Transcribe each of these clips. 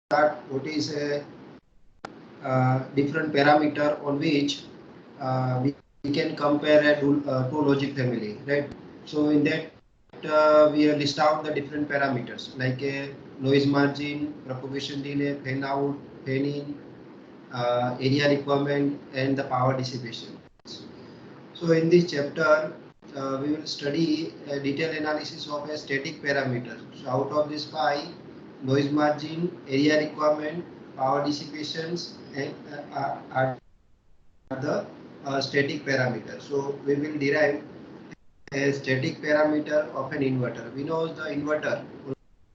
what is a different parameter on which we can compare two logic family, right? So in that we list out the different parameters like a noise margin, propagation delay, fan out, fan in, area requirement, and the power dissipation. So in this chapter, we will study a detailed analysis of a static parameter. So out of this five, noise margin, area requirement, power dissipations, and are the static parameters. So we will derive a static parameter of an inverter. We know the inverter.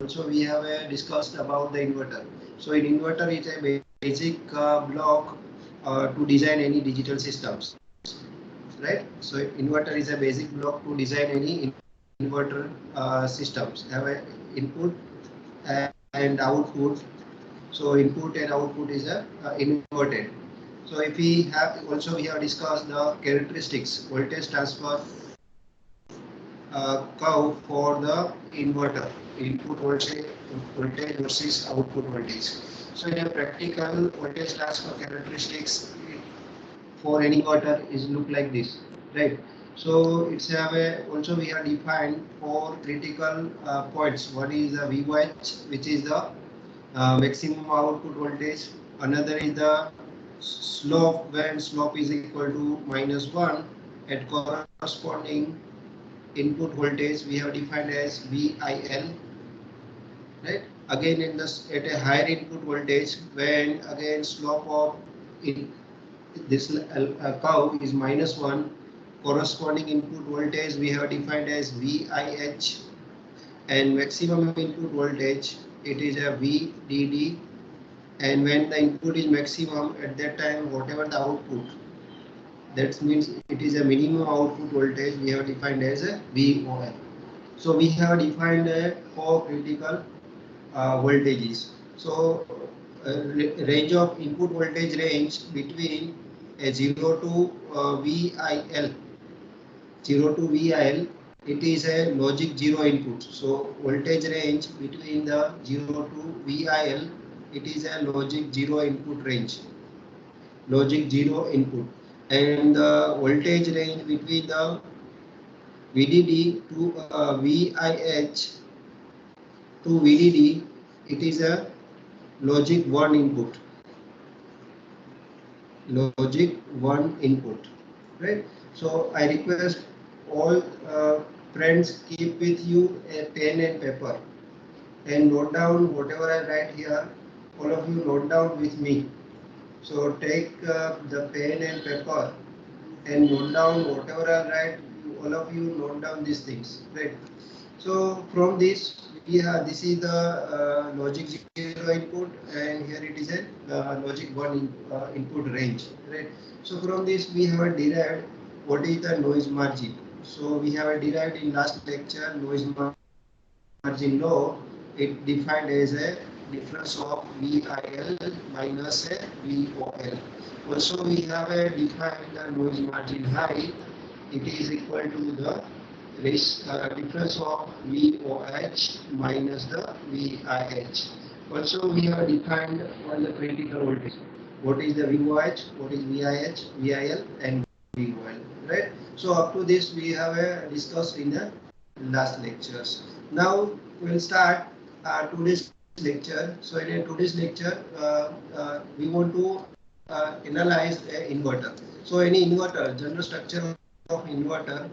Also, we have discussed about the inverter. So in inverter is a basic block to design any digital systems, right? So inverter is a basic block to design any inverter systems. Have a input and output. So input and output is a inverted. So if we have also we have discussed the characteristics, voltage transfer curve for the inverter, input voltage versus output voltage. So in a practical voltage transfer characteristics for any inverter is look like this, right? So it's have a, also we have defined four critical points. One is the VOH, which is the maximum output voltage. Another is the slope, when slope is equal to -1 at corresponding input voltage we have defined as VIL, right? Again in this at a higher input voltage, when again slope of in this curve is -1, corresponding input voltage we have defined as VIH, and maximum input voltage it is a VDD, and when the input is maximum at that time whatever the output, that means it is a minimum output voltage we have defined as a VOL. So we have defined four critical voltages. So range of input voltage range between a 0 to VIL, 0 to VIL, it is a logic 0 input. So voltage range between the 0 to VIL, it is a logic 0 input range, logic 0 input. And the voltage range between the VDD to VIH to VDD, it is a logic 1 input, logic 1 input, right? So I request all friends, keep with you a pen and paper and note down whatever I write here. All of you note down with me. So take the pen and paper and note down whatever I write. All of you note down these things, right? So from this we have, this is the logic 0 input, and here it is a logic 1 input range, right? So from this we have derived what is the noise margin. So we have derived in last lecture noise margin law. It defined as a difference of VIL minus a VOL. Also we have a defined the noise margin high. It is equal to the difference of VOH minus the VIH. Also we have defined all the critical voltage. What is the VOH, what is VIH, VIL, and VOL, right? So up to this we have discussed in the last lectures. Now we will start today's lecture. So in today's lecture we want to analyze an inverter. So any inverter, general structure of inverter.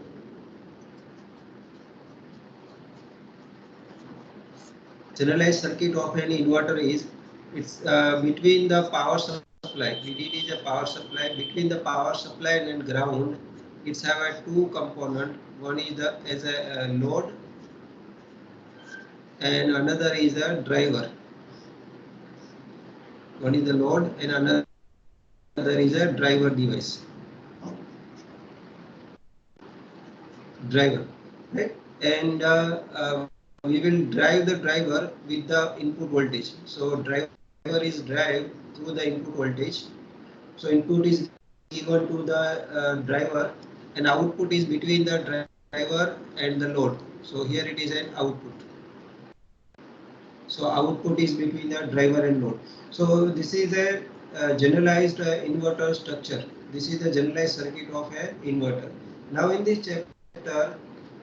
Generalized circuit of an inverter is, it's between the power supply. VDD is a power supply. Between the power supply and ground, it's have a two component. One is the as a load, and another is a driver. One is the load, and another is a driver device. Driver, right? And we will drive the driver with the input voltage. So driver is drive through the input voltage. So input is given to the driver, and output is between the driver and the load. So here it is an output. So output is between the driver and load. So this is a generalized inverter structure. This is the generalized circuit of an inverter. Now in this chapter,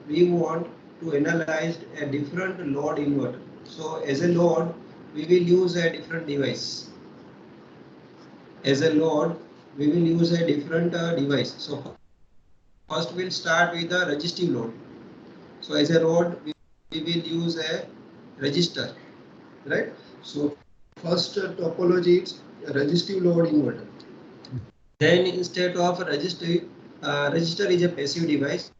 we want to analyze a different load inverter. So as a load, we will use a different device. As a load, we will use a different device. So first we'll start with the resistive load. So as a load, we will use a resistor, right? So first topology is resistive load inverter. Then instead of resistor is a passive device.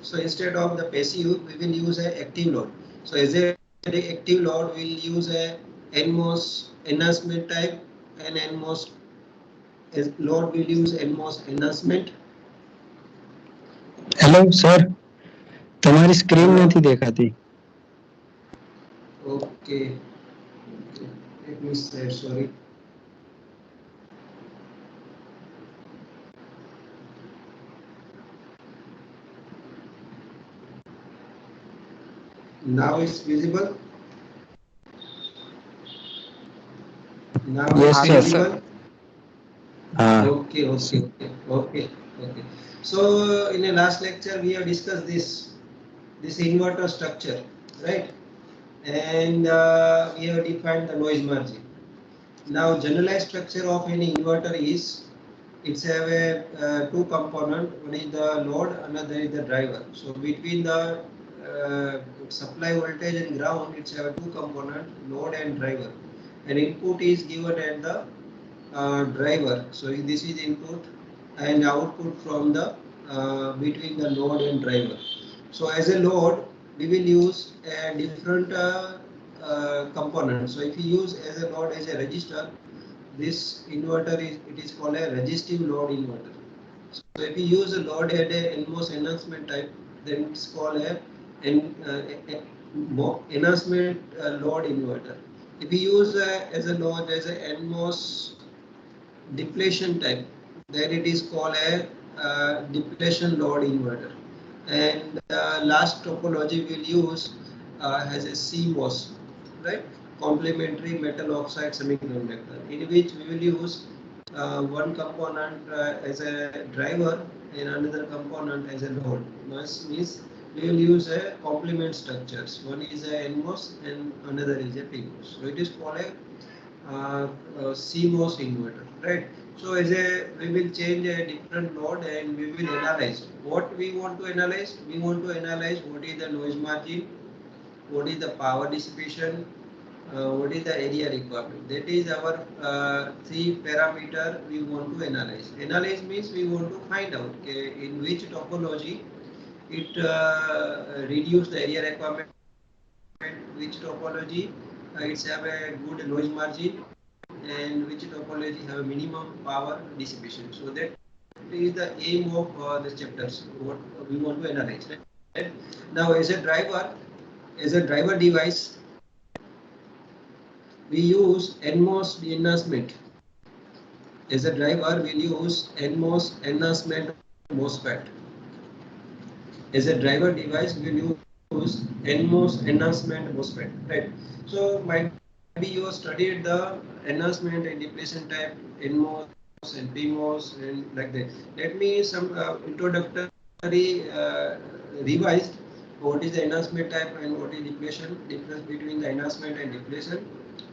So instead of the passive, we will use a active load. So as a active load, we will use a NMOS enhancement type, and NMOS as load will use NMOS enhancement. Hello sir, તમારી screen નથી દેખાતી. Okay, let me say sorry. Now it's visible. Now Yes, it's sir. visible. હા. Okay. So in the last lecture we have discussed this inverter structure, right? And we have defined the noise margin. Now generalized structure of any inverter is it's have a two component. One is the load, another is the driver. So between the supply voltage and ground, it's have a two component, load and driver. And input is given at the driver. So this is input and output from the between the load and driver. So as a load, we will use a different component. So if you use as a load as a resistor, this inverter is called a resistive load inverter. So if you use a load at a NMOS enhancement type, then it's called a enhancement load inverter. If you use as a load as a NMOS depletion type, then it is called a depletion load inverter. And last topology we'll use has a CMOS, right? Complementary metal oxide semiconductor, in which we will use one component as a driver and another component as a load. Means we will use a complement structures. One is a NMOS and another is a PMOS. So it is called a CMOS inverter, right? So as a we will change a different load and we will analyze what we want to analyze. We want to analyze what is the noise margin, what is the power dissipation, what is the area requirement. That is our three parameter we want to analyze. Analyze means we want to find out in which topology it reduce the area requirement, which topology it's have a good noise margin, and which topology have a minimum power dissipation. So that is the aim of the chapters, what we want to analyze, right? Now as a driver device, we use NMOS enhancement. As a driver, we'll use NMOS enhancement MOSFET. As a driver device, we'll use NMOS enhancement MOSFET, right? So might be you have studied the enhancement and depletion type, NMOS and PMOS and like that. Let me some introductory revised what is the enhancement type and what is depletion, difference between the enhancement and depletion,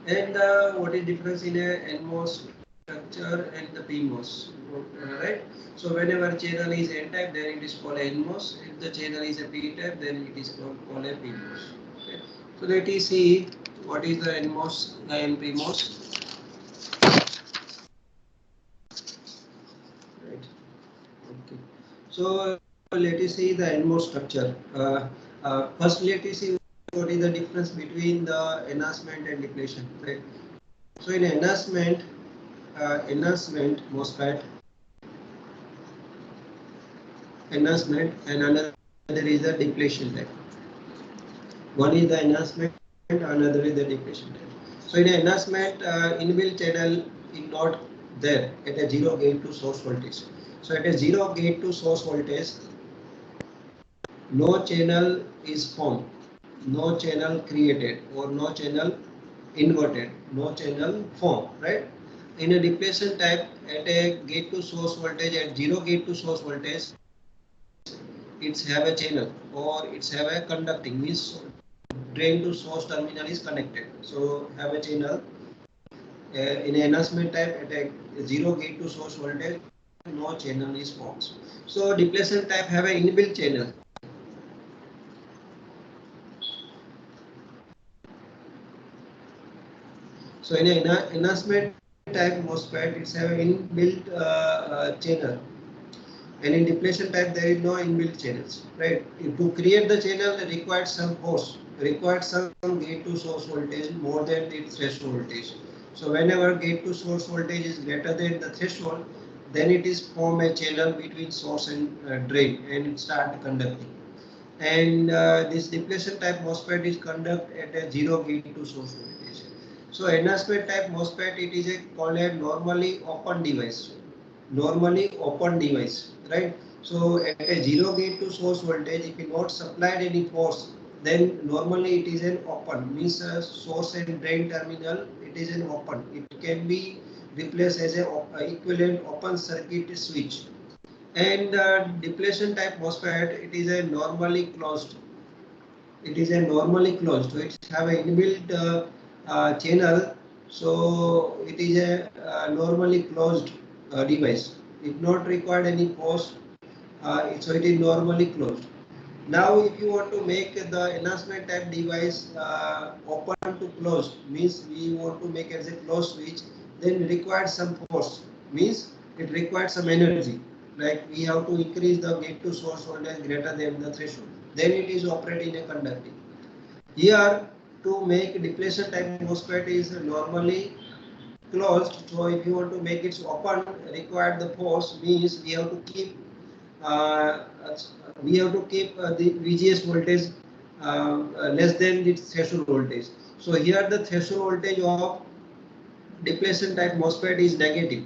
and what is difference in a NMOS structure and the PMOS, right? So whenever channel is N type, then it is called NMOS. If the channel is a P type, then it is called a PMOS. Okay. So let us see what is the NMOS and PMOS. Right. Okay. So let us see the NMOS structure. First, let us see what is the difference between the enhancement and depletion. Right. So in enhancement MOSFET, enhancement, and another is the depletion type. One is the enhancement, another is the depletion type. So in enhancement, inbuilt channel is not there at a zero gate to source voltage. So at a zero gate to source voltage, no channel is formed, no channel created, or no channel inverted, no channel form, right? In a depletion type, at a gate to source voltage, at zero gate to source voltage, it's have a channel or it's have a conducting, means drain to source terminal is connected. So have a channel. In an enhancement type, at a zero gate to source voltage, no channel is formed. So depletion type have an inbuilt channel. So in an enhancement type MOSFET, it's have an inbuilt channel, and in depletion type there is no inbuilt channels, right? To create the channel, it requires some force, requires some gate to source voltage more than the threshold voltage. So whenever gate to source voltage is greater than the threshold, then it is form a channel between source and drain, and it start conducting. And this depletion type MOSFET is conduct at a zero gate to source voltage. So enhancement type MOSFET, it is a called a normally open device. Normally open device, right? So at a zero gate to source voltage, if you not supplied any force, then normally it is an open, means source and drain terminal, it is an open. It can be replaced as a equivalent open circuit switch. And depletion type MOSFET, it is a normally closed. It is a normally closed. So it have a inbuilt channel. So it is a normally closed device. It not required any force. So it is normally closed. Now, if you want to make the enhancement type device open to closed, means we want to make as a closed switch, then required some force, means it requires some energy. Like we have to increase the gate to source voltage greater than the threshold. Then it is operating a conducting. Here, to make depletion type MOSFET is normally closed. So if you want to make it open, required the force, means uh, we have to keep the VGS voltage less than the threshold voltage. So here the threshold voltage of depletion type MOSFET is negative.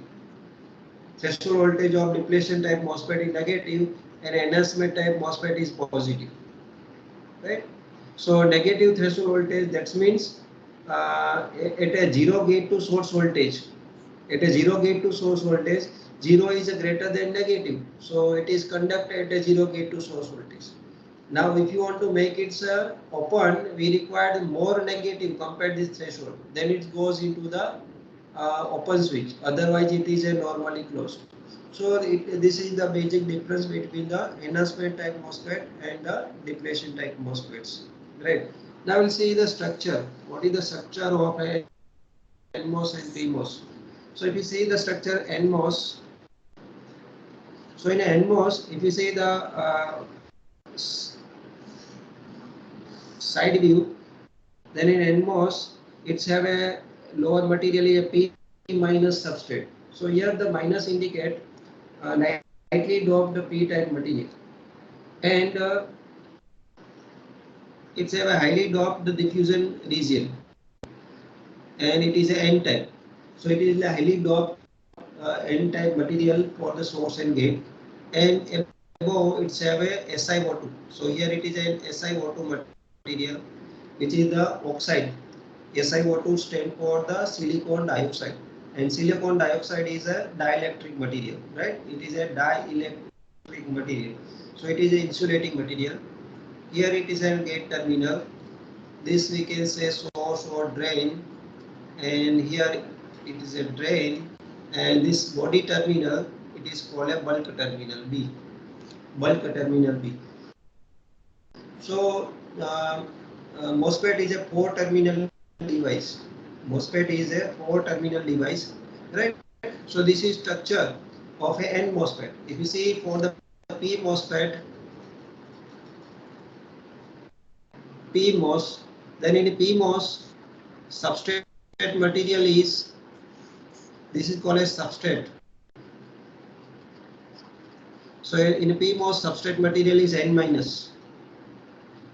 Threshold voltage of depletion type MOSFET is negative, and enhancement type MOSFET is positive, right? So negative threshold voltage, that means at a zero gate to source voltage, at a zero gate to source voltage, zero is greater than negative, so it is conducted at a zero gate to source voltage. Now if you want to make it open, we require more negative compared to this threshold, then it goes into the open switch, otherwise it is a normally closed. So this is the basic difference between the enhancement type MOSFET and the depletion type MOSFETs. Right. Now we'll see the structure. What is the structure of a NMOS and PMOS? So if you see the structure NMOS, so in a NMOS, if you see the side view, then in NMOS, it's have a lower material, a P minus substrate. So here the minus indicate lightly doped P type material, and it's have a highly doped diffusion region, and it is a N type. So it is a highly doped N type material for the source and gate, and above it's have a SiO2. So here it is an SiO2 material, which is the oxide. SiO2 stand for the silicon dioxide, and silicon dioxide is a dielectric material, right? It is a dielectric material. So it is an insulating material. Here it is a gate terminal. This we can say source or drain, and here it is a drain, and this body terminal, it is called a bulk terminal B. Bulk terminal B. So MOSFET is a 4-terminal device. MOSFET is a 4-terminal device, right? So this is structure of a N MOSFET. If you see for the P MOSFET, PMOS, then in PMOS, substrate material is, this is called as substrate. So in PMOS, substrate material is N minus,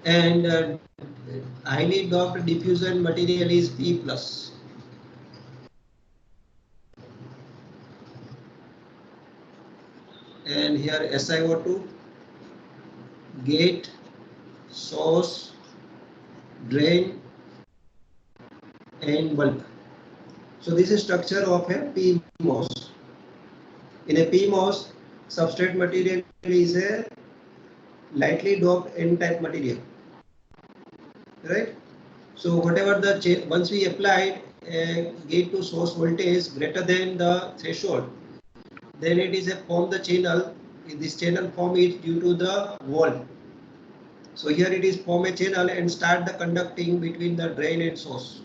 and highly doped diffusion material is P plus. And here SiO2, gate, source, drain, and bulk. So this is structure of a PMOS. In a PMOS, substrate material is a lightly doped N-type material, right? So whatever the once we applied a gate to source voltage greater than the threshold, then it is a form the channel. This channel form is due to the wall. So here it is form a channel and start the conducting between the drain and source.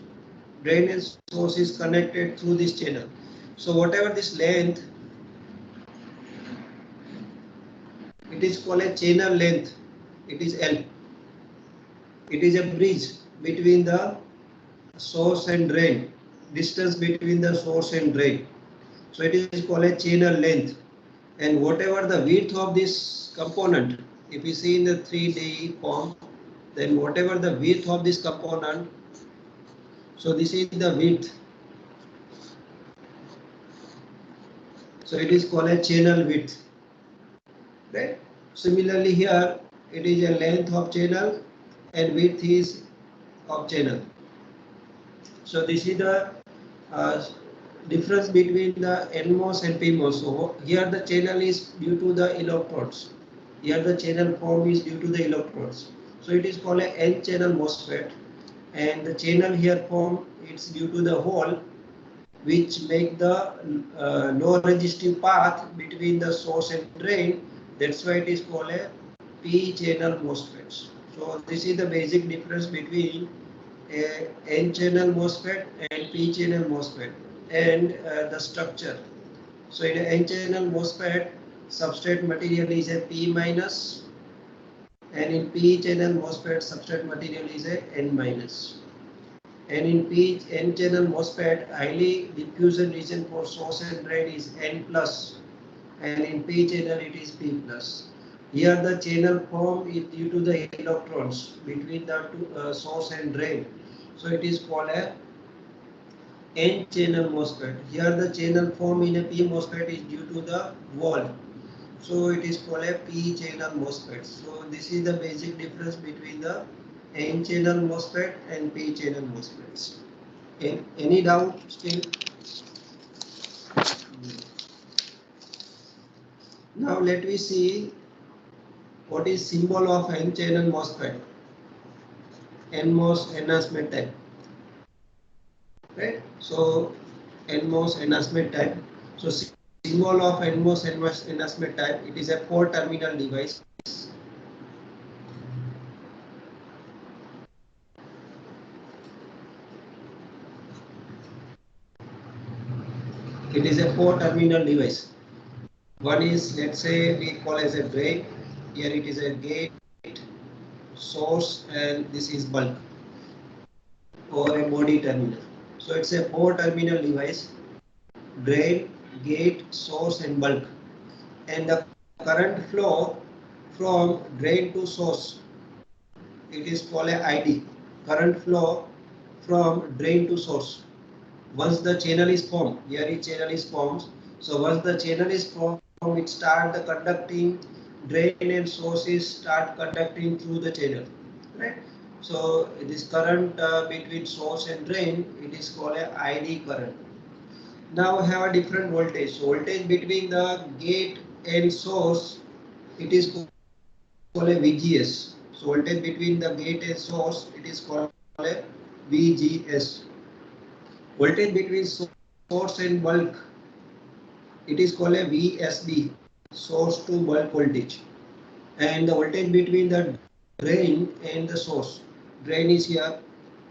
Drain and source is connected through this channel. So whatever this length, it is called a channel length. It is L. It is a bridge between the source and drain. Distance between the source and drain. So it is called a channel length. And whatever the width of this component, if you see in the 3D form, then whatever the width of this component, so this is the width. So it is called a channel width, right? Similarly here, it is a length of channel and width is of channel. So this is the uh, difference between the NMOS and PMOS. So here the channel is due to the electrodes. Here the channel form is due to the electrodes. So it is called a N channel MOSFET, and the channel here form it's due to the hole which make the low resistive path between the source and drain. That's why it is called a P channel MOSFETs. So this is the basic difference between a N channel MOSFET and P channel MOSFET and the structure. So in an N channel MOSFET, substrate material is a P minus, and in P channel MOSFET, substrate material is a N minus. And in N channel MOSFET, highly diffusion region for source and drain is N plus, and in P channel it is P plus. Here the channel form is due to the electrons between the source and drain. So it is called a N channel MOSFET. Here the channel form in a P MOSFET is due to the wall. So it is called a P channel MOSFET. So this is the basic difference between the N channel MOSFET and P channel MOSFETs. Any doubt still? Now let me see what is symbol of N channel MOSFET. NMOS enhancement type. Right? So NMOS enhancement type. So symbol of NMOS enhancement type, it is a 4-terminal device. It is a 4-terminal device. One is, let's say we call as a drain. Here it is a gate, source, and this is bulk or a body terminal. So it's a 4-terminal device: drain, gate, source, and bulk. And the current flow from drain to source, it is called a ID. Current flow from drain to source. Once the channel is formed, here is channel is formed. So once the channel is formed, it start the conducting, drain and sources start conducting through the channel, right? So this current between source and drain, it is called a ID current. Now we have a different voltage. So voltage between the gate and source, it is called a VGS. So voltage between the gate and source, it is called a VGS. Voltage between source and bulk, it is called a VSB, source to bulk voltage. And the voltage between the drain and the source, drain is here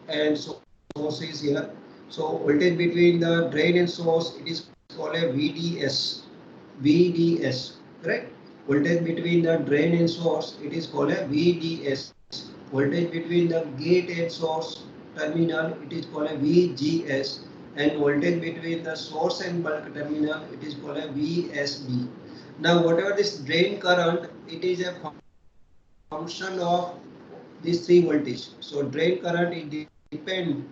and source is here. So voltage between the drain and source, it is called a VDS. VDS, correct? Voltage between the drain and source, it is called a VDS. Voltage between the gate and source terminal, it is called a VGS. And voltage between the source and bulk terminal, it is called a VSB. Now whatever this drain current, it is a function of these 3 voltage. So drain current, it depends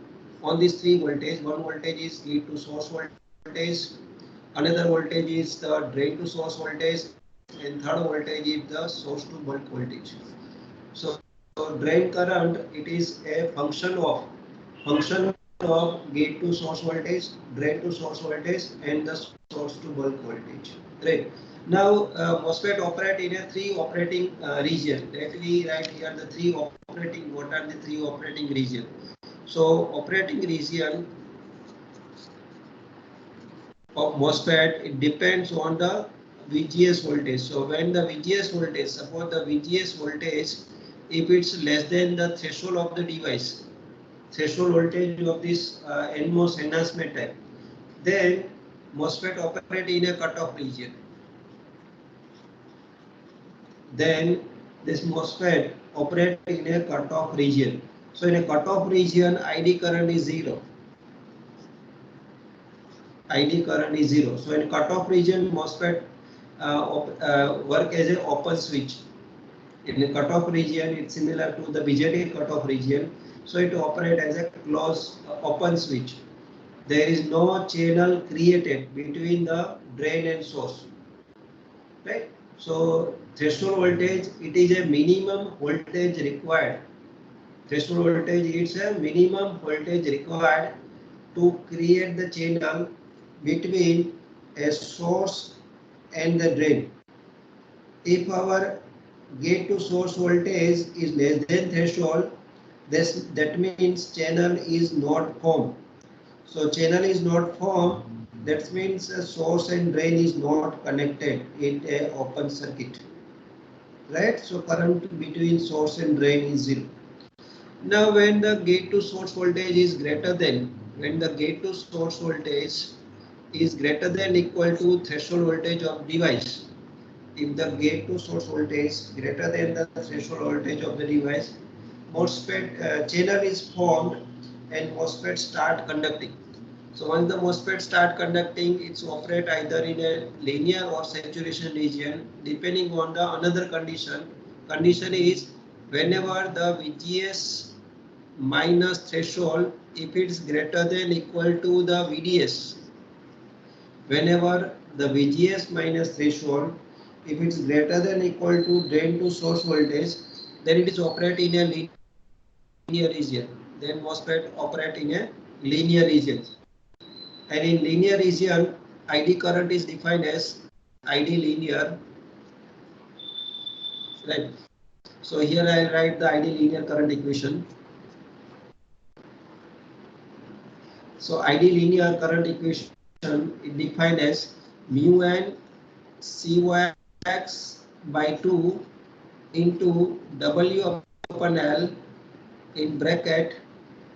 on these 3 voltage. One voltage is gate to source voltage, another voltage is the drain to source voltage, and third voltage is the source to bulk voltage. So drain current, it is a function of of gate to source voltage, drain to source voltage, and the source to bulk voltage. Right. Now MOSFET operate in a three operating region. Let me write here the three operating. What are the three operating region? So operating region of MOSFET, it depends on the VGS voltage. So when the VGS voltage, suppose the VGS voltage, if it's less than the threshold of the device, threshold voltage of this NMOS enhancement type, then MOSFET operate in a cutoff region. Then this MOSFET operate in a cutoff region. So in a cutoff region, ID current is zero. ID current is zero. So in cutoff region, MOSFET work as an open switch. In the cutoff region, it's similar to the BJT cutoff region. So it operates as a closed open switch. There is no channel created between the drain and source. Right? So threshold voltage, it is a minimum voltage required. Threshold voltage is a minimum voltage required to create the channel between a source and the drain. If our gate to source voltage is less than threshold, that means channel is not formed. So channel is not formed, that means source and drain is not connected in a open circuit. Right? So current between source and drain is zero. Now when the gate to source voltage is greater than, when the gate to source voltage is greater than equal to threshold voltage of device, if the gate to source voltage greater than the threshold voltage of the device, MOSFET channel is formed and MOSFET start conducting. So once the MOSFET start conducting, it's operate either in a linear or saturation region depending on the another condition. Condition is whenever the VGS minus threshold, if it's greater than equal to the VDS, whenever the VGS minus threshold, if it's greater than equal to drain to source voltage, then it is operate in a linear region. Then MOSFET operate in a linear region. And in linear region, ID current is defined as ID linear. Right. So here I write the ID linear current equation. So ID linear current equation is defined as mu n CYX by 2 into W upon L in bracket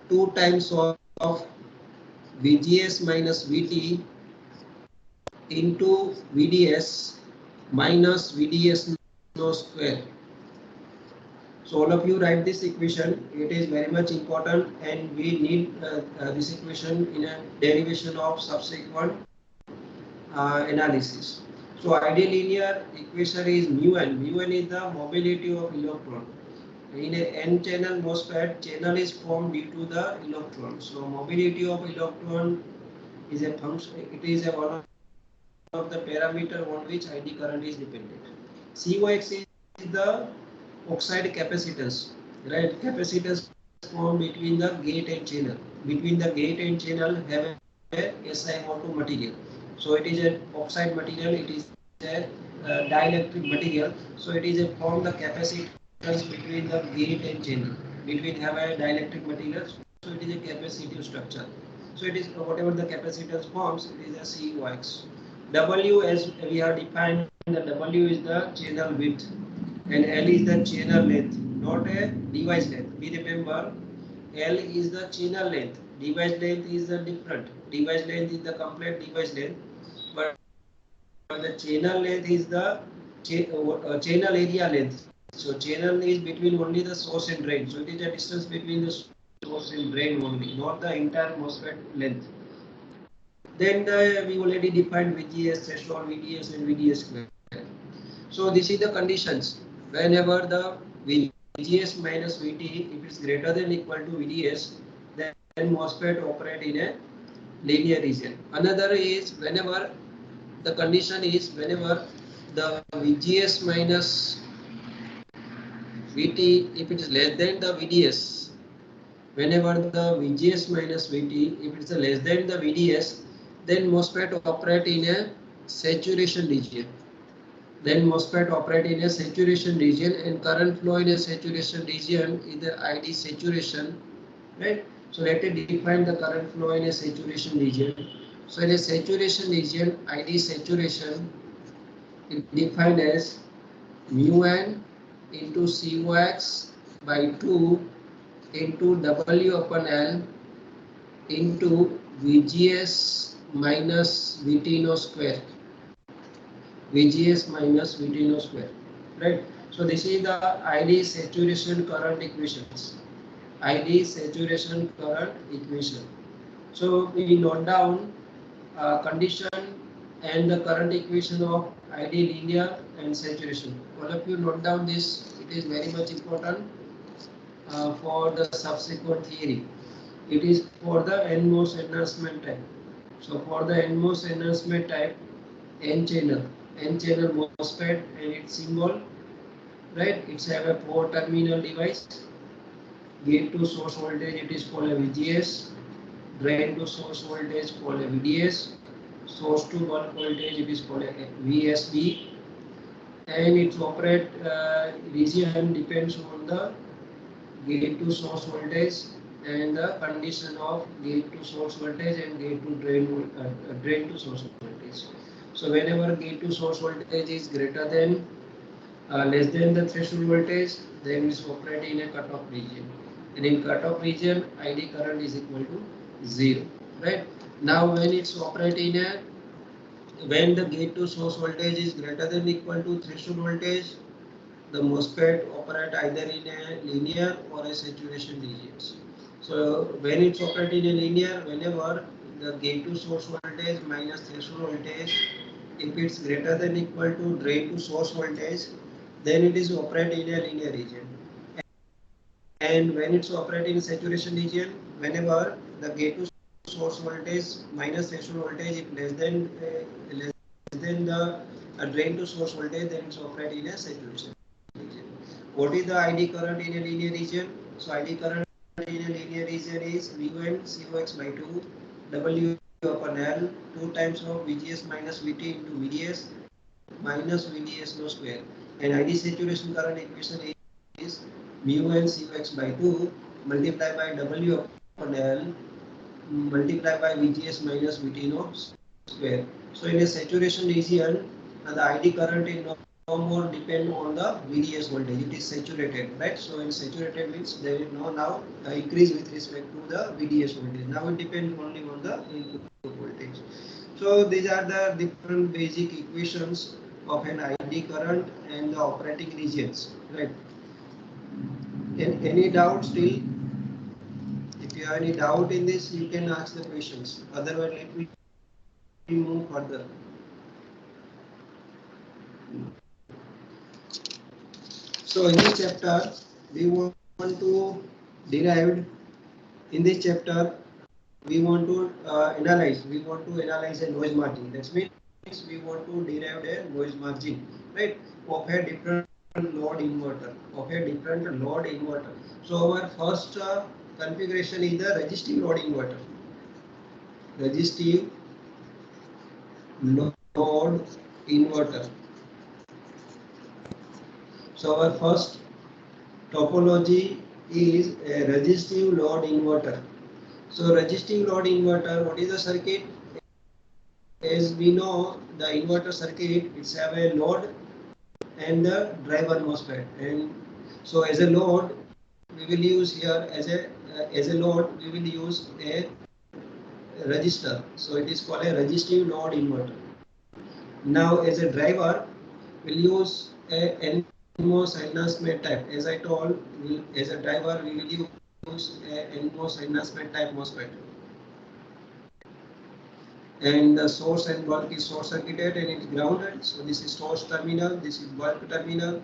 2 times of VGS minus VT into VDS minus VDS no square. So all of you write this equation. It is very much important and we need this equation in a derivation of subsequent analysis. So ideal linear equation is mu n. Mu n is the mobility of electron. In a n-channel MOSFET, channel is formed due to the electron. So mobility of electron is a function. It is a one of the parameter on which ID current is dependent. CYX is the oxide capacitance. Right? Capacitance formed between the gate and channel. Between the gate and channel have a SiO2 material. So it is an oxide material. It is a dielectric material. So it is a form the capacitance between the gate and channel. Between have a dielectric material. So it is a capacitive structure. So it is whatever the capacitance forms, it is a CYX. W, as we have defined, the W is the channel width and L is the channel length, not a device length. We remember L is the channel length, device length is the different. Device length is the complete device length, but the channel length is the channel area length. So channel is between only the source and drain. So it is a distance between the source and drain only, not the entire MOSFET length. Then we already defined VGS, threshold, VDS and VDS square. So this is the conditions. Whenever the VGS minus VT, if it's greater than equal to VDS, then MOSFET operate in a linear region. Another is whenever the condition is whenever the VGS minus VT, if it is less than the VDS, whenever the VGS minus VT, if it's less than the VDS, then MOSFET operate in a saturation region. Then MOSFET operate in a saturation region, and current flow in a saturation region is the ID saturation, right? So let us define the current flow in a saturation region. So in a saturation region, ID saturation is defined as mu n into COX by 2 into W upon L into VGS minus VT no square. VGS minus VT no square, right? So this is the ID saturation current equations. ID saturation current equation. So we note down condition and the current equation of ID linear and saturation. All of you note down this. It is very much important for the subsequent theory. It is for the NMOS enhancement type. So for the NMOS enhancement type, N channel MOSFET and its symbol, right? It's have a 4-terminal device. Gate to source voltage, it is called a VGS. Drain to source voltage called a VDS. Source to bulk voltage, it is called a VSB. And its operate region depends on the gate to source voltage and the condition of gate to source voltage and gate to drain to source voltage. So whenever gate to source voltage is greater than less than the threshold voltage, then it's operating in a cutoff region. And in cutoff region, ID current is equal to 0. Right? Now when it's operating a when the gate to source voltage is greater than or equal to threshold voltage, the MOSFET operate either in a linear or a saturation regions. So when it's operating in a linear, whenever the gate to source voltage minus threshold voltage, if it's greater than or equal to drain to source voltage, then it is operating in a linear region. And when it's operating in saturation region, whenever the gate to source voltage minus threshold voltage is less than the drain to source voltage, then it's operating in a saturation region. What is the ID current in a linear region? So ID current in a linear region is Vn COX by 2 W upon L 2 times of VGS minus VT into VDS minus VDS no square. And ID saturation current equation is mu n COX by 2 multiplied by W upon L multiplied by VGS minus VT no square. So in a saturation region, the ID current is no more depend on the VDS voltage. It is saturated, right? So in saturated means there is no now increase with respect to the VDS voltage. Now it depends only on the input voltage. So these are the different basic equations of an ID current and the operating regions, right? Any doubt still? If you have any doubt in this, you can ask the questions. Otherwise, let me move further. So in this chapter, we want to derive. In this chapter, we want to analyze. We want to analyze a noise margin. That means we want to derive a noise margin, right, of a different load inverter. So our first configuration is the resistive load inverter. Resistive load inverter. So our first topology is a resistive load inverter. So resistive load inverter, what is the circuit? As we know, the inverter circuit, it's have a load and the driver MOSFET. And so as a load, we will use here as a load, we will use a resistor. So it is called a resistive load inverter. Now as a driver, we'll use a NMOS enhancement type. As I told, as a driver, we will use a NMOS enhancement type MOSFET. And the source and bulk is short circuited and it's grounded. So this is source terminal, this is bulk terminal.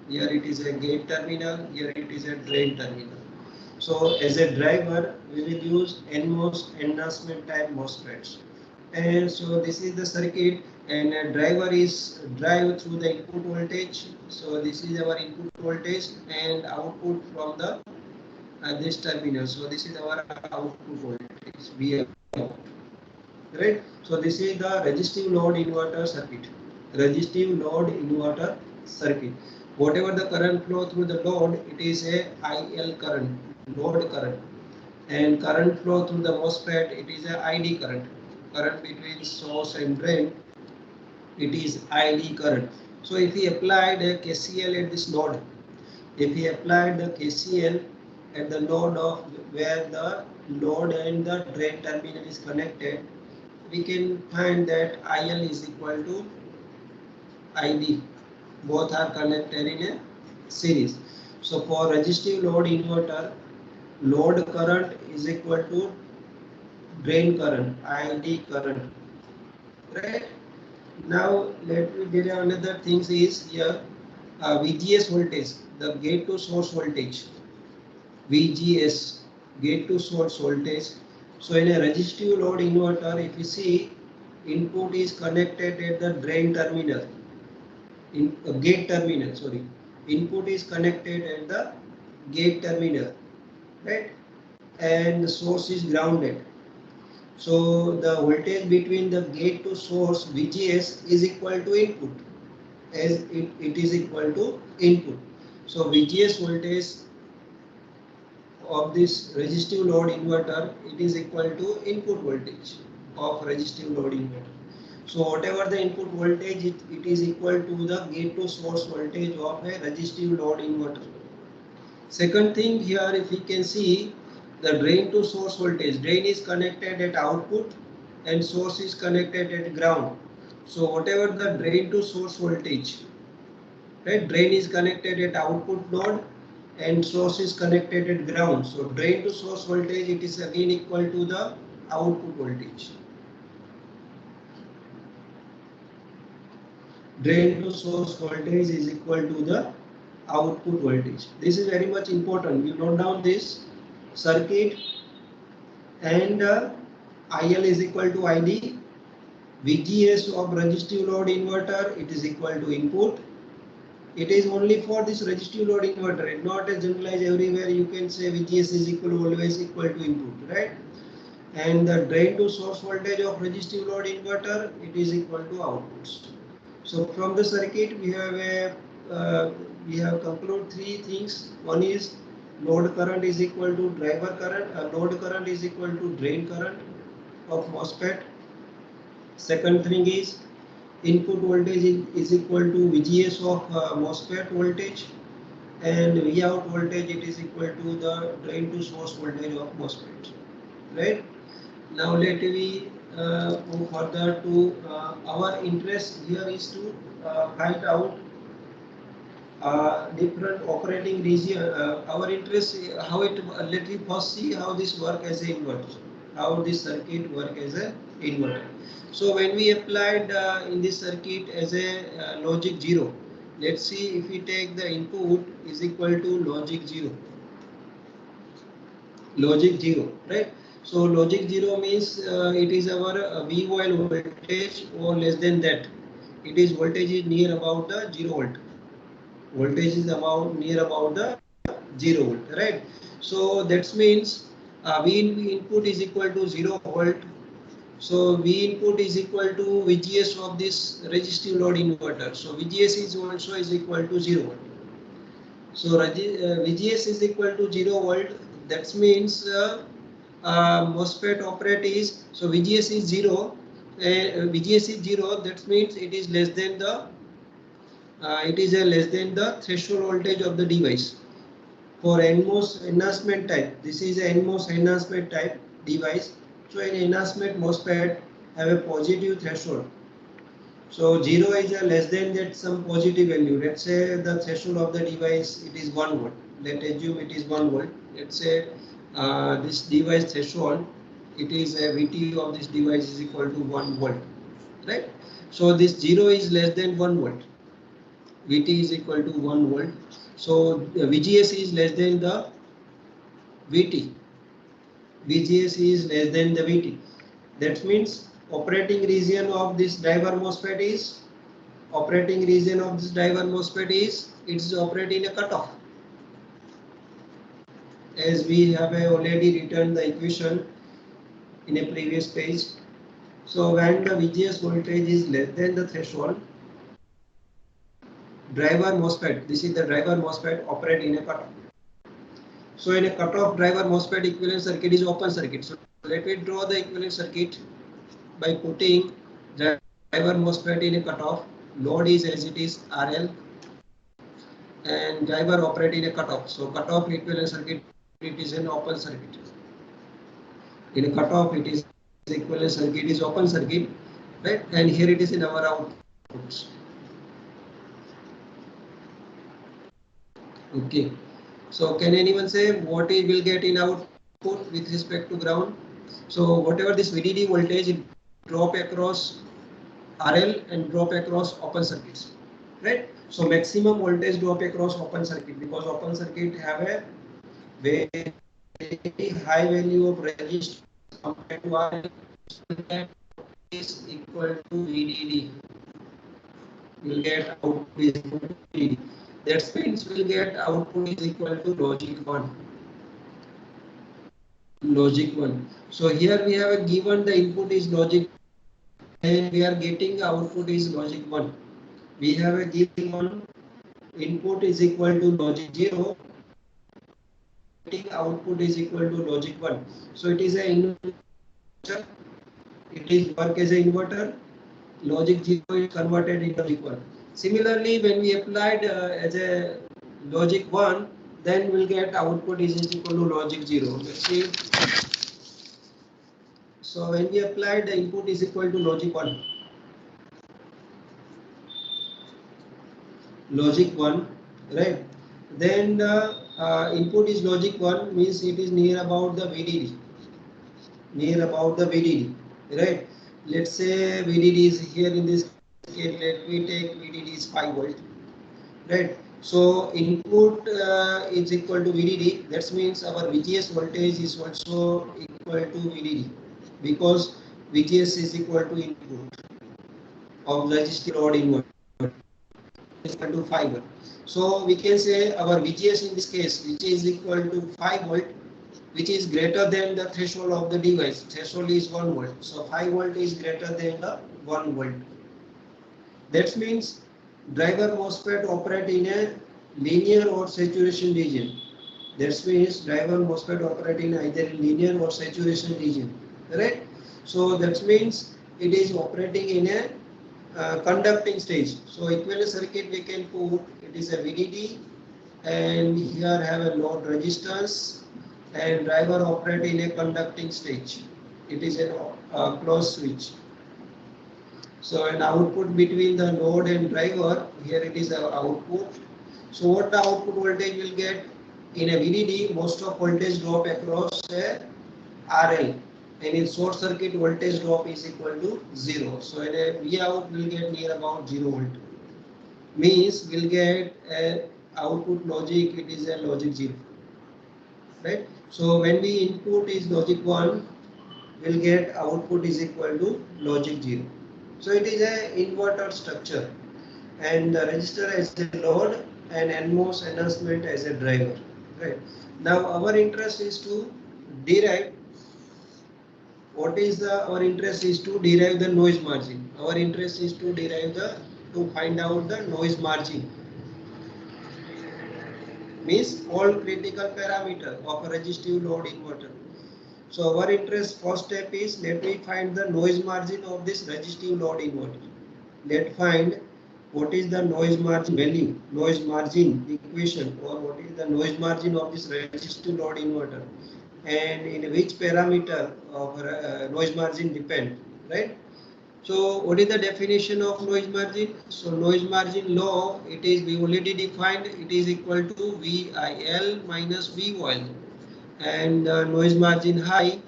Here it is a gate terminal, here it is a drain terminal. So as a driver, we will use NMOS enhancement type MOSFETs. And so this is the circuit, and a driver is drive through the input voltage. So this is our input voltage and output from the at this terminal. So this is our output voltage V out, right? So this is the resistive load inverter circuit. Resistive load inverter circuit. Whatever the current flow through the load, it is a IL current, load current, and current flow through the MOSFET, it is a ID current. Current between source and drain, it is ID current. So if we applied a KCL at this node, if we applied the KCL at the node of where the load and the drain terminal is connected, we can find that IL is equal to ID. Both are connected in a series. So for resistive load inverter, load current is equal to drain current, ID current, right? Now let me get another things is here, VGS voltage, the gate to source voltage, VGS, gate to source voltage. So in a resistive load inverter, if you see, input is connected at the drain terminal, in gate terminal, sorry, input is connected at the gate terminal, right? And the source is grounded. So the voltage between the gate to source VGS is equal to input, as it is equal to input. So VGS voltage of this resistive load inverter, it is equal to input voltage of resistive load inverter. So whatever the input voltage, it is equal to the gate to source voltage of a resistive load inverter. Second thing here, if we can see, the drain to source voltage, drain is connected at output and source is connected at ground. So whatever the drain to source voltage, right, drain is connected at output node and source is connected at ground. So drain to source voltage, it is again equal to the output voltage. Drain to source voltage is equal to the output voltage. This is very much important. You note down this circuit, and IL is equal to ID. VGS of resistive load inverter, it is equal to input. It is only for this resistive load inverter, it not a generalized everywhere. You can say VGS is always equal to input, right? And the drain to source voltage of resistive load inverter, it is equal to outputs. So from the circuit we have concluded three things. One is load current is equal to driver current, load current is equal to drain current of MOSFET. Second thing is input voltage is equal to VGS of MOSFET voltage, and V out voltage, it is equal to the drain to source voltage of MOSFET, right? Now let me move further to our interest here is to find out different operating region. Our interest, how it, let me first see how this work as an inverter, how this circuit work as an inverter. So when we applied in this circuit as a logic 0, let's see if we take the input is equal to logic 0, right? So logic 0 means it is our VOL voltage or less than that. It is voltage is near about the 0 volt. Voltage is about near about the 0 volt, right? So that means V input is equal to 0 volt. So V input is equal to VGS of this resistive load inverter. So VGS is also is equal to 0 volt. So VGS is equal to 0 volt. That means MOSFET operate is, so VGS is 0. VGS is 0. That means it is less than the less than the threshold voltage of the device. For NMOS enhancement type, this is a NMOS enhancement type device. So an enhancement MOSFET have a positive threshold. So 0 is a less than that some positive value. Let's say the threshold of the device, it is 1 volt. Let's assume it is 1 volt. Let's say this device threshold, it is a VT of this device is equal to 1 volt, right? So this 0 is less than 1 volt. VT is equal to 1 volt. So VGS is less than the VT. VGS is less than the VT. That means operating region of this driver MOSFET is it is operating a cutoff. as we have already written the equation in a previous page. So when the VGS voltage is less than the threshold, driver MOSFET, this is the driver MOSFET, operate in a cutoff. So in a cutoff, driver MOSFET equivalent circuit is open circuit. So let me draw the equivalent circuit by putting driver MOSFET in a cutoff. Load is as it is RL, and driver operate in a cutoff. So cutoff equivalent circuit, it is an open circuit. In a cutoff, it is equivalent circuit is open circuit, right? And here it is in our outputs. Okay. So can anyone say what it will get in output with respect to ground? So whatever this VDD voltage, it drop across RL and drop across open circuits, right? So maximum voltage drop across open circuit, because open circuit have a very high value of resistance compared to RL. That is equal to VDD. You will get output is equal to VDD. That means we will get output is equal to logic 1. Logic 1. So here we have a given the input is logic and we are getting the output is logic 1. We have a given input is equal to logic 0, getting output is equal to logic 1. So it is a inverter, it is work as an inverter, logic 0 is converted into logic 1. Similarly, when we applied as a logic 1, then we'll get output is equal to logic 0. Let's see. So when we applied the input is equal to logic 1. Logic 1, right? Then the input is logic 1 means it is near about the VDD. Near about the VDD, right? Let's say VDD is here in this case. Let me take VDD is 5 volt, right? So input is equal to VDD. That means our VGS voltage is also equal to VDD, because VGS is equal to input of resistive load inverter is equal to 5 volt. So we can say our VGS in this case, which is equal to 5 volt, which is greater than the threshold of the device. Threshold is 1 volt. So 5 volt is greater than the 1 volt. That means driver MOSFET operate in a linear or saturation region. That means driver MOSFET operate in either linear or saturation region, right? So that means it is operating in a conducting stage. So equivalent circuit we can put, it is a VDD, and here have a load resistance, and driver operate in a conducting stage. It is a closed switch. So an output between the load and driver, here it is our output. So what the output voltage will get in a VDD, most of voltage drop across a RL, and in short circuit voltage drop is equal to 0. So in a Vout will get near about 0 volt. Means we'll get a output logic, it is a logic 0, right? So when we input is logic 1, we'll get output is equal to logic 0. So it is a inverter structure, and the resistor as a load and NMOS enhancement as a driver, right? Now our interest is to derive what is the our interest is to derive the noise margin. Our interest is to derive the to find out the noise margin, means all critical parameter of a resistive load inverter. So our interest first step is, let me find the noise margin of this resistive load inverter. Let find what is the noise margin value, noise margin equation, or what is the noise margin of this resistive load inverter, and in which parameter of noise margin depend, right? So what is the definition of noise margin? So noise margin law, it is we already defined, it is equal to VIL minus VOL, and noise margin high,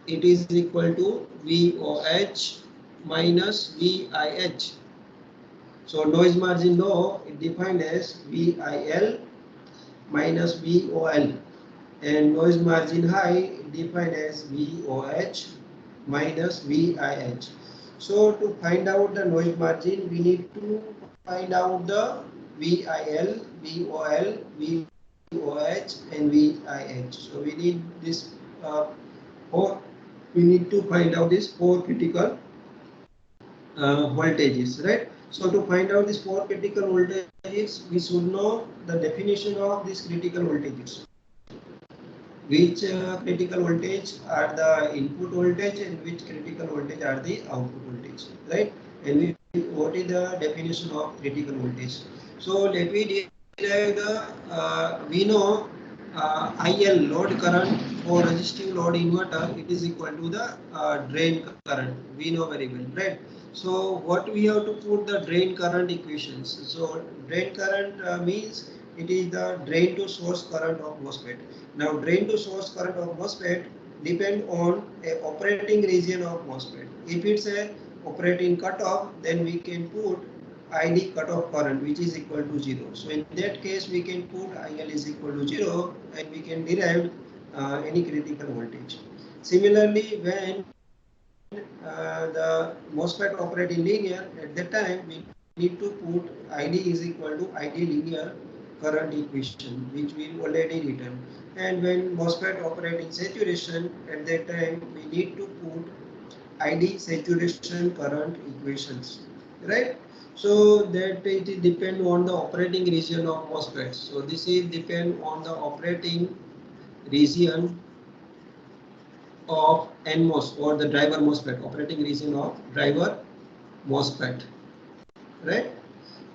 it is equal to VOH minus VIH. So noise margin law is defined as VIL minus VOL, and noise margin high defined as VOH minus VIH. So to find out the noise margin, we need to find out the VIL, VOL, VIH. VOH and VIH. So we need this four. We need to find out these four critical voltages, right? So to find out these four critical voltages, we should know the definition of these critical voltages. Which critical voltage are the input voltage and which critical voltage are the output voltage, right? And what is the definition of critical voltage? So let me derive the we know IL load current for resistive load inverter, it is equal to the drain current, we know very well, right? So what we have to put the drain current equations. So drain current means it is the drain to source current of MOSFET. Now drain to source current of MOSFET depend on a operating region of MOSFET. If it's a operating cutoff, then we can put ID cutoff current which is equal to 0. So in that case we can put IL is equal to 0 and we can derive any critical voltage. Similarly, when the MOSFET operate in linear, at that time we need to put ID is equal to ID linear current equation which we already written. And when MOSFET operate in saturation, at that time we need to put ID saturation current equations, right? So that it depend on the operating region of MOSFET. So this is depend on the operating region of NMOS or the driver MOSFET, operating region of driver MOSFET, right?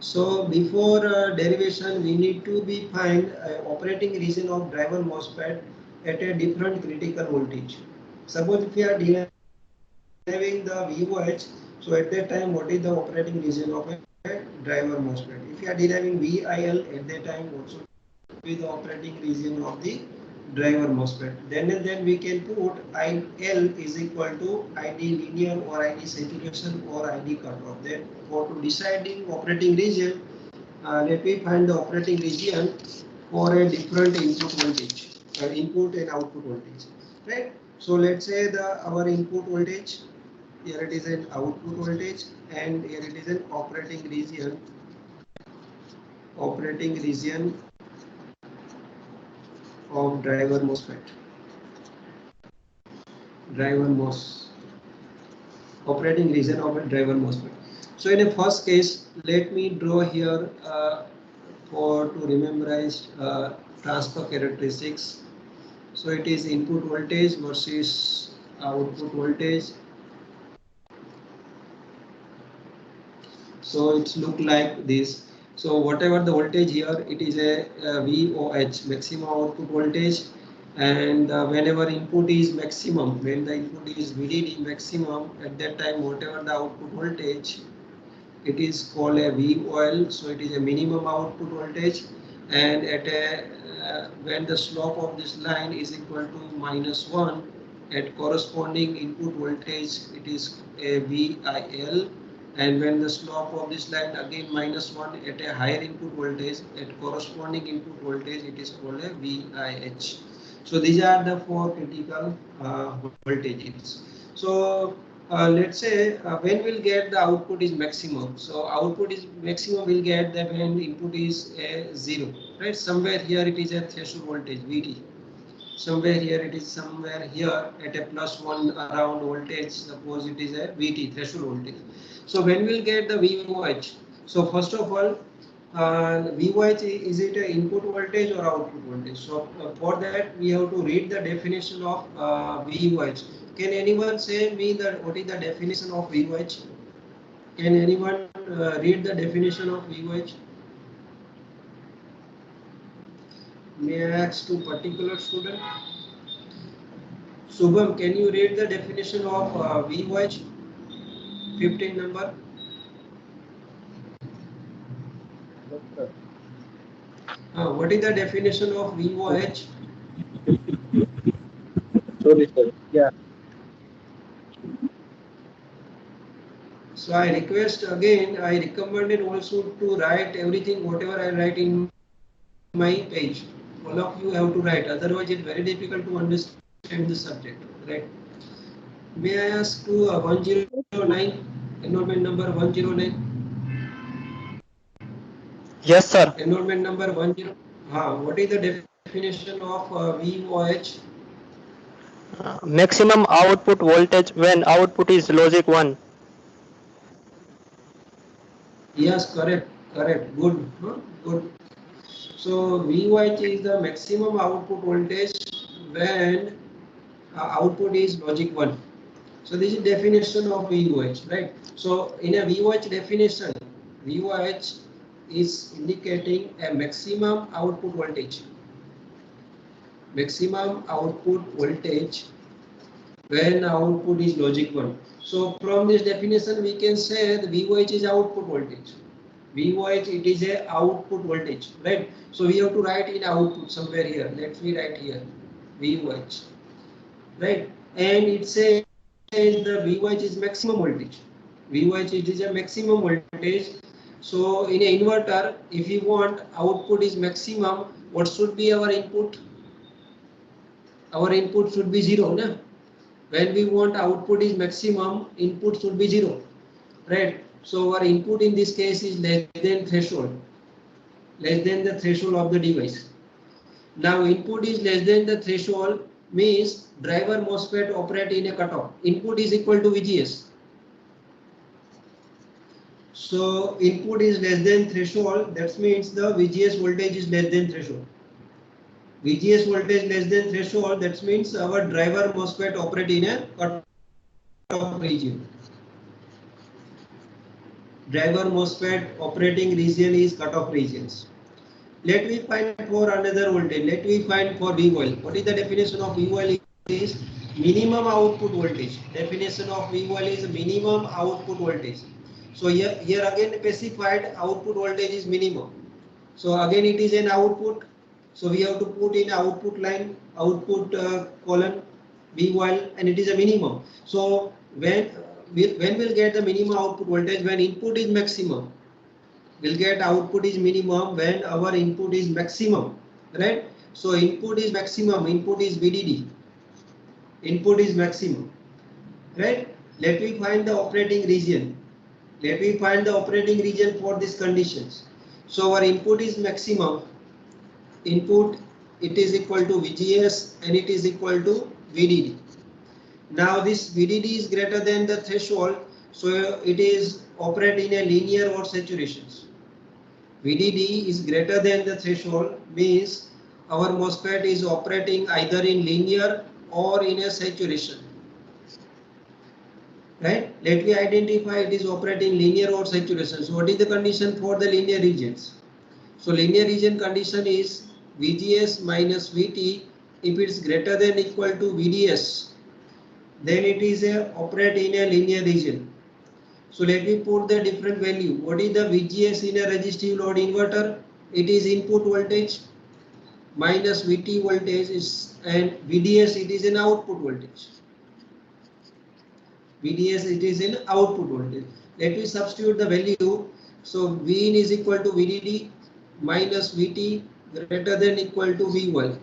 So before derivation, we need to be find operating region of driver MOSFET at a different critical voltage. Suppose if we are deriving the VOH, so at that time, what is the operating region of a driver MOSFET? If you are deriving VIL, at that time, what should be the operating region of the driver MOSFET? Then we can put IL is equal to ID linear or ID saturation or ID cutoff. Then for to deciding operating region, let me find the operating region for a different input voltage, input and output voltage, right? So let's say our input voltage, here it is an output voltage and here it is an operating region of driver MOSFET, operating region of a driver MOSFET. So in the first case, let me draw here for to memorize transfer characteristics. So it is input voltage versus output voltage. So it's look like this. So whatever the voltage here, it is a VOH, maximum output voltage, and whenever input is maximum, when the input is VDD maximum, at that time whatever the output voltage, it is called a VOL. So it is a minimum output voltage, and at a when the slope of this line is equal to -1, at corresponding input voltage, it is a VIL. And when the slope of this line again -1 at a higher input voltage, at corresponding input voltage, it is called a VIH. So these are the four critical voltages. So let's say when we'll get the output is maximum. So output is maximum will get that when input is 0, right? Somewhere here it is a threshold voltage VT. Somewhere here it is somewhere here at a +1 around voltage, suppose it is a VT threshold voltage. So when we'll get the VOH, so first of all, VOH, is it an input voltage or output voltage? So for that we have to read the definition of VOH. Can anyone say me that what is the definition of VOH? Can anyone read the definition of VOH? May I ask to particular student? Subham, can you read the definition of VOH? 15 number. What is the definition of VOH? Sorry, sir. Yeah. So I request again, I recommended also to write everything, whatever I write in my page. All of you have to write, otherwise it's very difficult to understand the subject, right? May I ask to 109, enrollment number 109? Yes, sir. Enrollment number 10. What is the definition of VOH? Maximum output voltage when output is logic 1. Yes, correct, correct, good, good. So VOH is the maximum output voltage when output is logic 1. So this is definition of VOH, right? So in a VOH definition, VOH is indicating a maximum output voltage. Maximum output voltage when output is logic 1. So from this definition we can say the VOH is output voltage. VOH, it is a output voltage, right? So we have to write in output somewhere here. Let me write here VOH, right? And it says the VOH is maximum voltage. VOH, it is a maximum voltage. So in an inverter, if you want output is maximum, what should be our input? Our input should be 0, no? When we want output is maximum, input should be 0, right? So our input in this case is less than threshold, less than the threshold of the device. Now input is less than the threshold means driver MOSFET operate in a cutoff. Input is equal to VGS. So input is less than threshold, that means the VGS voltage is less than threshold. VGS voltage less than threshold, that means our driver MOSFET operate in a cutoff region. Driver MOSFET operating region is cutoff regions. Let me find for another voltage. Let me find for VOL. What is the definition of VOL? Is minimum output voltage. Definition of VOL is minimum output voltage. So here again specified output voltage is minimum. So again it is an output. So we have to put in output line, output column VOL, and it is a minimum. So when we'll get the minimum output voltage? When input is maximum. We'll get output is minimum when our input is maximum, right? So input is maximum, input is VDD, input is maximum, right? Let me find the operating region. Let me find the operating region for these conditions. So our input is maximum, input it is equal to VGS and it is equal to VDD. Now this VDD is greater than the threshold, so it is operate in a linear or saturations. VDD is greater than the threshold means our MOSFET is operating either in linear or in a saturation, right? Let me identify it is operating linear or saturation. So what is the condition for the linear regions? So linear region condition is VGS minus VT. If it's greater than equal to VDS, then it is operate in a linear region. So let me put the different value. What is the VGS in a resistive load inverter? It is input voltage minus VT voltage is, and VDS it is an output voltage. VDS it is an output voltage. Let me substitute the value. So Vin is equal to VDD minus VT greater than equal to V1.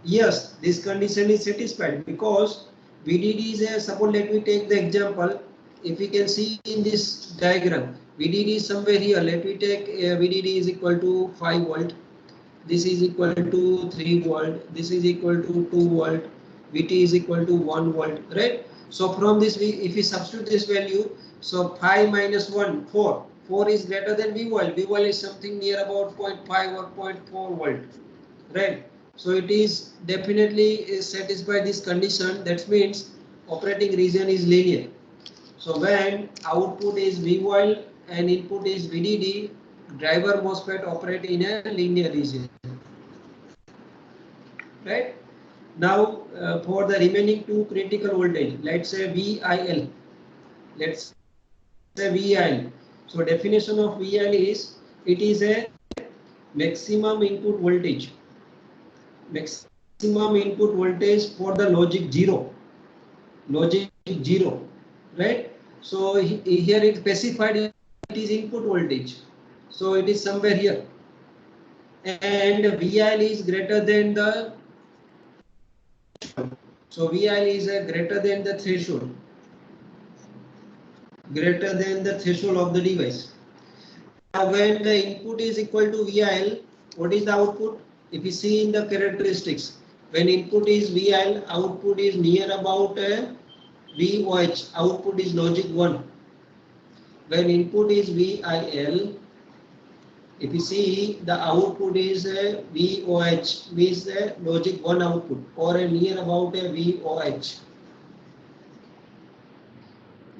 Yes, this condition is satisfied because VDD is a, suppose let me take the example. If we can see in this diagram, VDD is somewhere here. Let me take VDD is equal to 5 volt. This is equal to 3 volt. This is equal to 2 volt. VT is equal to 1 volt, right? So from this, if we substitute this value, so 5 minus 1, 4. 4 is greater than V volt. V volt is something near about 0.5 or 0.4 volt, right? So it is definitely satisfied this condition. That means operating region is linear. So when output is VOL and input is VDD, driver MOSFET operate in a linear region, right? Now for the remaining two critical voltage, let's say VIL. Let's say VIL. So definition of VIL is it is a maximum input voltage. Maximum input voltage for the logic 0. Logic 0, right? So here it specified it is input voltage. So it is somewhere here. And VIL is greater than the, so VIL is greater than the threshold. Greater than the threshold of the device. Now when the input is equal to VIL, What is the output? If you see in the characteristics, when input is VIL, output is near about VOH, output is logic 1. When input is VIL, if you see the output is VOH, means logic 1 output or near about a VOH.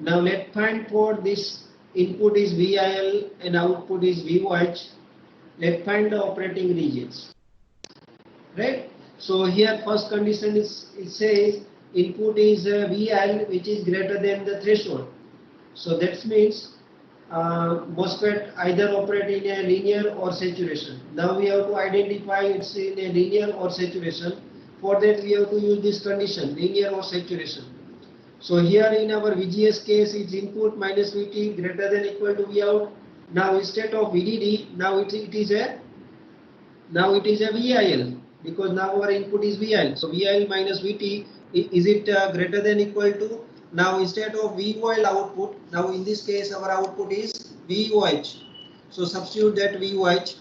Now let's find for this input is VIL and output is VOH. Let's find the operating regions. Right? So here first condition is, it says input is VIL which is greater than the threshold. So that means MOSFET either operate in a linear or saturation. Now we have to identify it's in a linear or saturation. For that we have to use this condition, linear or saturation. So here in our VGS case, it's input minus VT greater than equal to Vout. Now instead of VDD, now it is a VIL, because now our input is VIL. So VIL minus VT, is it greater than equal to? Now instead of VOL output, now in this case our output is VOH. So substitute that VOH.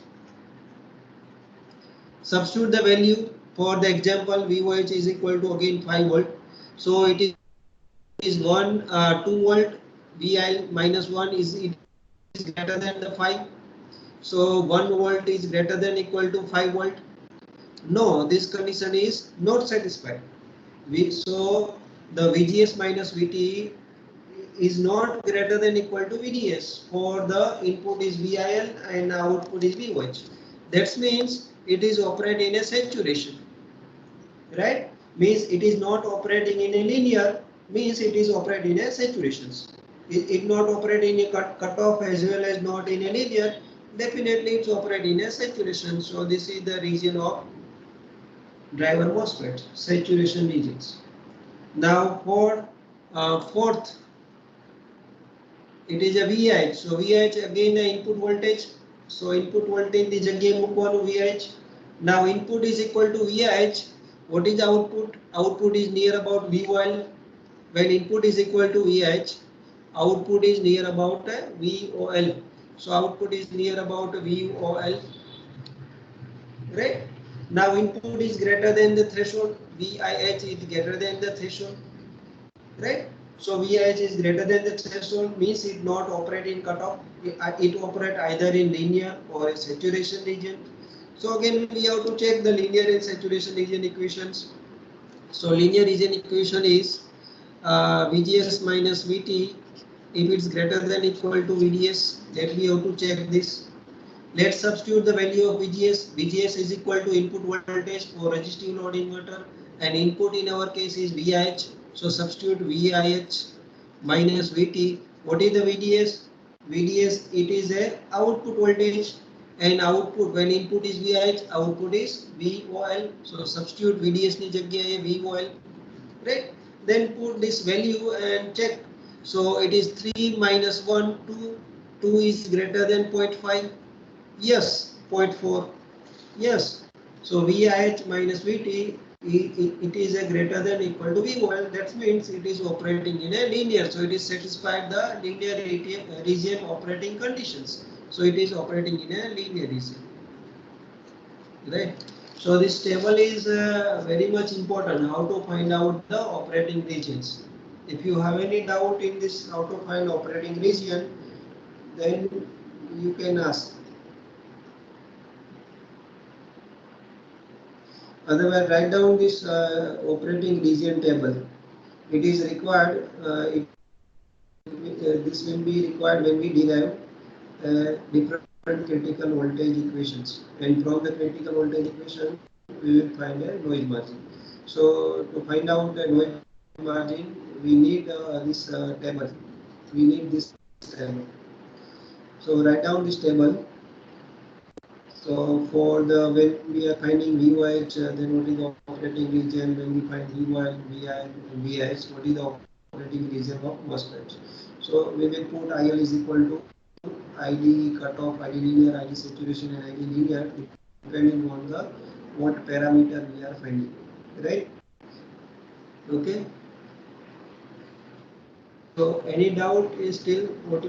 Substitute the value for the example. VOH is equal to again 5 volt. So it is 2 volt. VIL minus 1 is greater than the 5. So 1 volt is greater than equal to 5 volt. No, this condition is not satisfied. So the VGS minus VT is not greater than equal to VDS. For the input is VIL and output is VOH. That means it is operating in a saturation. Right? Means it is not operating in a linear, means it is operating in a saturations. It not operating in a cutoff as well as not in a linear, definitely it's operating in a saturation. So this is the region of driver MOSFET, saturation regions. Now for fourth, it is a VIH. So VIH again the input voltage. So input voltage is again VIH. Now input is equal to VIH. What is the output? Output is near about VOL. When input is equal to VIH, output is near about VOL. So output is near about VOL. Right? Now input is greater than the threshold. VIH is greater than the threshold. Right? So VIH is greater than the threshold, means it not operate in cutoff. It operate either in linear or a saturation region. So again we have to check the linear and saturation region equations. So linear region equation is VGS minus VT. If it's greater than equal to VDS, then we have to check this. Let's substitute the value of VGS. VGS is equal to input voltage for resistive load inverter, and input in our case is VIH. So substitute VIH minus VT. What is the VDS? VDS, it is a output voltage, and output when input is VIH, output is VOL. So substitute VDS ni jagya hai VOL. Right? Then put this value and check. So it is 3 minus 1, 2. 2 is greater than 0.5. Yes. 0.4. Yes. So VIH minus VT, it is a greater than equal to VOL. That means it is operating in a linear. So it is satisfied the linear region operating conditions. So it is operating in a linear region. Right? So this table is very much important, how to find out the operating regions. If you have any doubt in this how to find operating region, then you can ask. Otherwise, write down this operating region table. It is required. This will be required when we derive different critical voltage equations, and from the critical voltage equation we will find a noise margin. So to find out the noise margin, we need this table. We need this table. So write down this table. So for the when we are finding VOH, then what is the operating region? When we find VOL, VI, and VIH, what is the operating region of MOSFET? So we will put IL is equal to ID cutoff, ID linear, ID saturation, and ID linear, depending on the what parameter we are finding. Right? Okay. So any doubt is still what